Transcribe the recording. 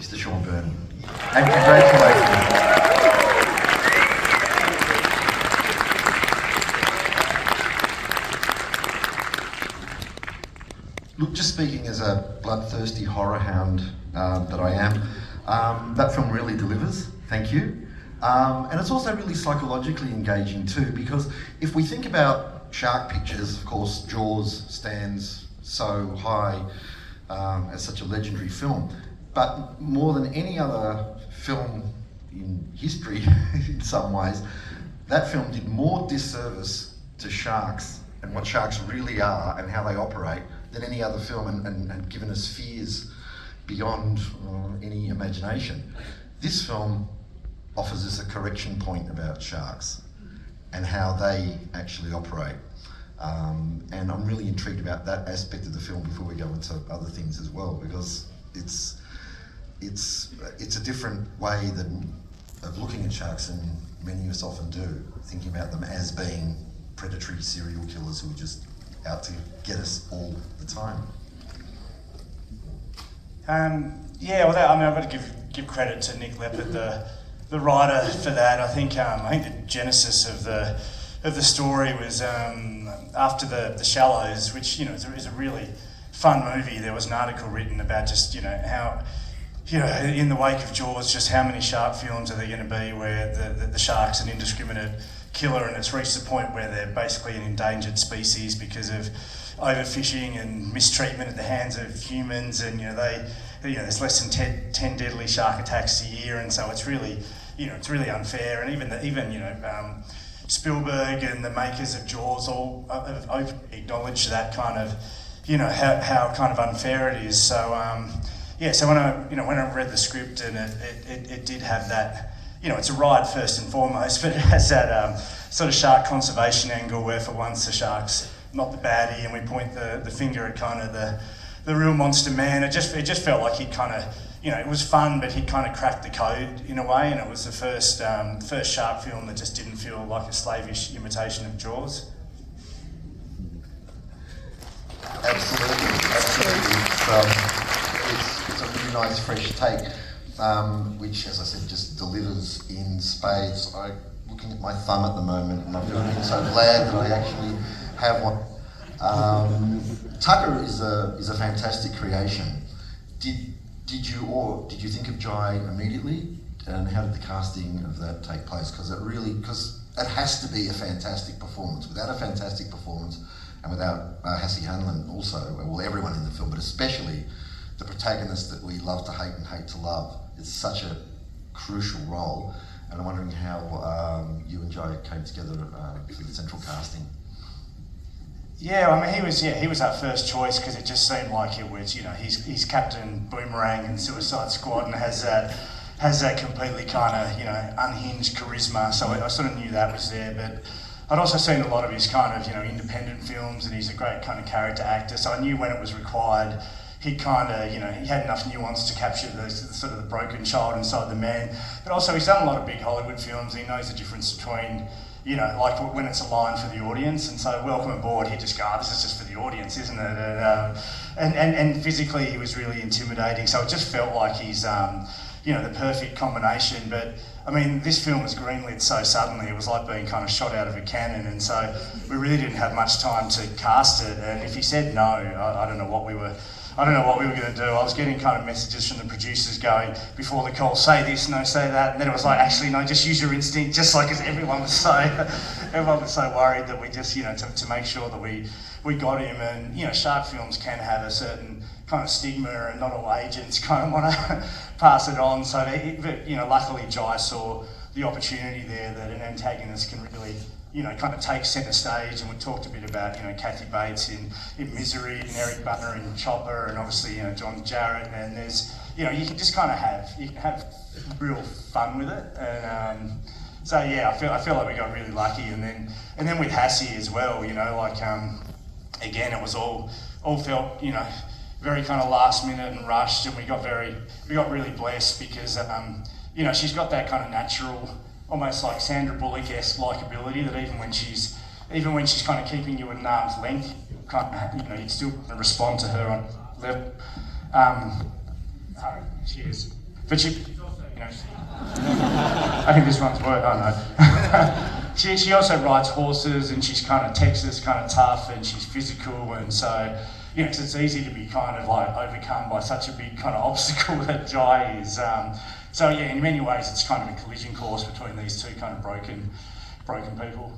Mr. Sean Byrne. And congratulations. Look, just speaking as a bloodthirsty horror hound that I am, that film really delivers, thank you. And it's also really psychologically engaging too, because if we think about shark pictures, of course, Jaws stands so high as such a legendary film, but more than any other film in history, in some ways, that film did more disservice to sharks and what sharks really are and how they operate than any other film, and given us fears beyond any imagination. This film offers us a correction point about sharks and how they actually operate. And I'm really intrigued about that aspect of the film before we go into other things as well, because it's a different way of looking at sharks than many of us often do, thinking about them as being predatory serial killers who are just out to get us all the time. Yeah, well, I've got to give credit to Nick Leppard, the writer, for that. I think the genesis of the story was after the Shallows, which is a really fun movie. There was an article written about just how in the wake of Jaws, just how many shark films are there going to be where the shark's an indiscriminate killer, and it's reached the point where they're basically an endangered species because of overfishing and mistreatment at the hands of humans, and there's less than 10 deadly shark attacks a year, and so it's really unfair. And even Spielberg and the makers of Jaws all have openly acknowledged that kind of how kind of unfair it is. So so when I read the script, and it did have that. It's a ride first and foremost, but it has that sort of shark conservation angle where for once the shark's not the baddie, and we point the finger at kind of the real monster man. It just felt like he'd kind of, it was fun, but he'd kind of cracked the code in a way, and it was the first shark film that just didn't feel like a slavish imitation of Jaws. Absolutely. It's a really nice fresh take. Which, as I said, just delivers in spades. I'm looking at my thumb at the moment, and I'm feeling so glad that I actually have one. Tucker is a fantastic creation. Did you think of Jai immediately, and how did the casting of that take place? Because it has to be a fantastic performance. Without a fantastic performance, and without Hassie Hanlon also, well, everyone in the film, but especially the protagonist that we love to hate and hate to love. It's such a crucial role, and I'm wondering how you and Joe came together for the central casting. Yeah, I mean, he was our first choice because it just seemed like it was, he's Captain Boomerang in Suicide Squad and has that completely kind of, unhinged charisma. So I sort of knew that was there, but I'd also seen a lot of his kind of, independent films, and he's a great kind of character actor. So I knew when it was required, he kind of, he had enough nuance to capture the sort of the broken child inside the man. But also he's done a lot of big Hollywood films, and he knows the difference between, like when it's a line for the audience. And so welcome aboard, he'd just go, this is just for the audience, isn't it? And physically he was really intimidating. So it just felt like he's, the perfect combination. But I mean, this film was greenlit so suddenly, it was like being kind of shot out of a cannon, and so we really didn't have much time to cast it. And if he said no, I don't know what we were going to do. I was getting kind of messages from the producers going, before the call, say this, no, say that. And then it was like, actually, no, just use your instinct, just like, because everyone was so worried that we just, to make sure that we got him. And, shark films can have a certain kind of stigma, and not all agents kind of want to pass it on. So, luckily Jai saw the opportunity there that an antagonist can really, kind of take centre stage. And we talked a bit about, Kathy Bates in Misery, and Eric Butler in Chopper, and obviously, John Jarrett. And there's, you can just kind of have real fun with it. And so yeah, I feel like we got really lucky. And then with Hassie as well, again, it was all felt, very kind of last minute and rushed, and we got really blessed because she's got that kind of natural, almost like Sandra Bullock-esque likability, that even when she's kind of keeping you at an arm's length, you would still respond to her on level. Cheers. But she, you know, I think this one's work. I know. she also rides horses, and she's kind of Texas, kind of tough, and she's physical, and so. Yeah, 'cause it's easy to be kind of like overcome by such a big kind of obstacle that Jai is. So yeah, in many ways, it's kind of a collision course between these two kind of broken people.